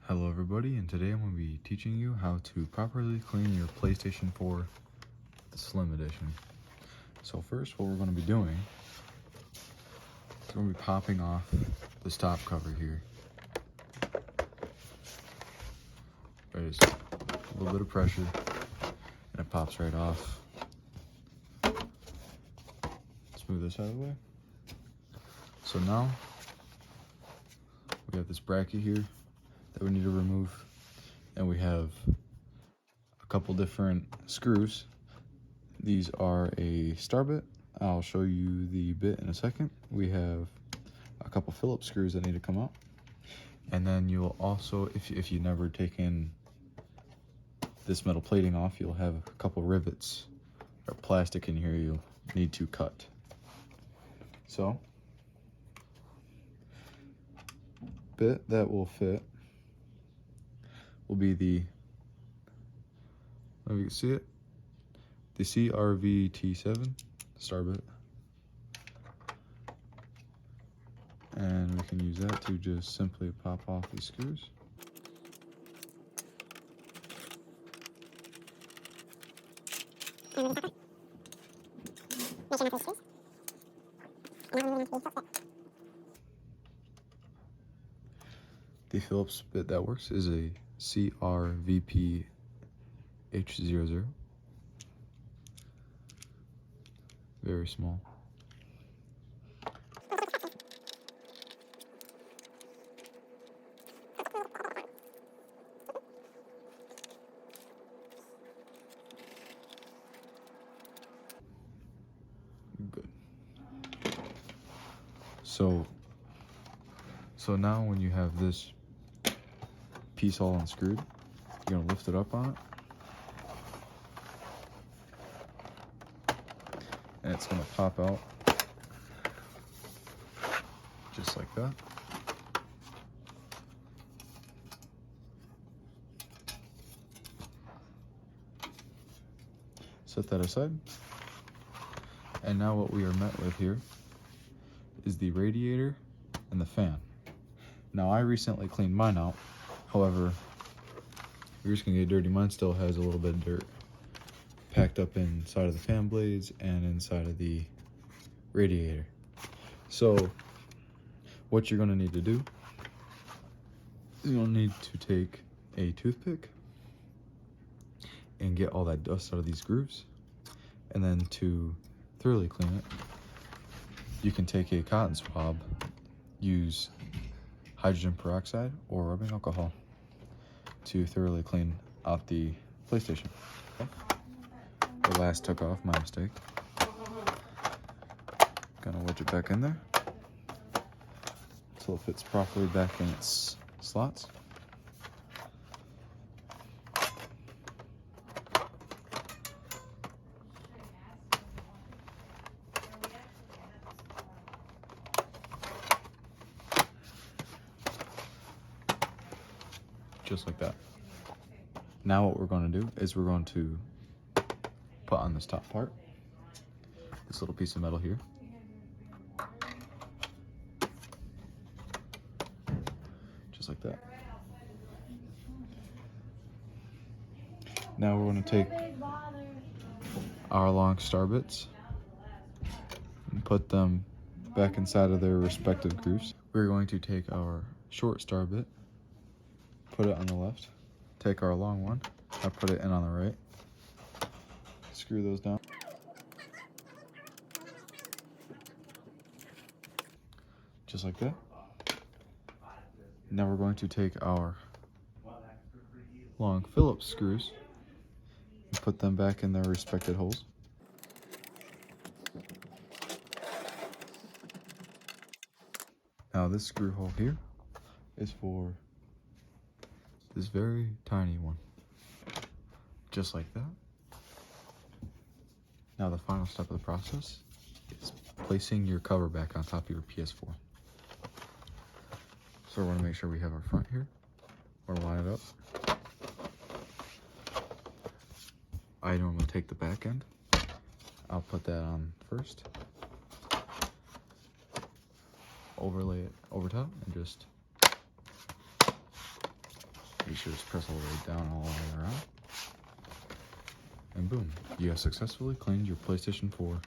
Hello everybody, and today I'm going to be teaching you how to properly clean your PlayStation 4 Slim Edition. So first, what we're going to be doing is we're going to be popping off the stop cover here. There's a little bit of pressure and it pops right off. Let's move this out of the way. So now we have this bracket here that we need to remove, and we have a couple different screws. These are a star bit. I'll show you the bit in a second. We have a couple Phillips screws that need to come out, and then you'll also, if you never taken this metal plating off, you'll have a couple rivets or plastic in here you'll need to cut. So bit that will fit will be the, if you can see it, the CRVT7 star bit, and we can use that to just simply pop off these screws. The Phillips bit that works is a CRVP H00. Very small. Good. So now when you have this piece all unscrewed, you're gonna lift it up on it, and it's gonna pop out just like that. Set that aside, and now what we are met with here is the radiator and the fan. Now I recently cleaned mine out, however, yours can get dirty. Mine still has a little bit of dirt packed up inside of the fan blades and inside of the radiator. So what you're going to need to do is you'll need to take a toothpick and get all that dust out of these grooves, and then to thoroughly clean it, you can take a cotton swab, use hydrogen peroxide or rubbing alcohol to thoroughly clean out the PlayStation. Okay. The last took off, my mistake. Gonna wedge it back in there until it fits properly back in its slots. Just like that. Now what we're going to do is we're going to put on this top part, this little piece of metal here. Just like that. Now we're going to take our long star bits and put them back inside of their respective grooves. We're going to take our short star bit, put it on the left, take our long one, I'll put it in on the right, screw those down. Just like that. Now we're going to take our long Phillips screws and put them back in their respected holes. Now this screw hole here is for this very tiny one. Just like that. Now the final step of the process is placing your cover back on top of your PS4. So we want to make sure we have our front here. We're going to line it up. I normally take the back end. I'll put that on first. Overlay it over top and just sure to press all the way down all the way around. And boom, you have successfully cleaned your PlayStation 4.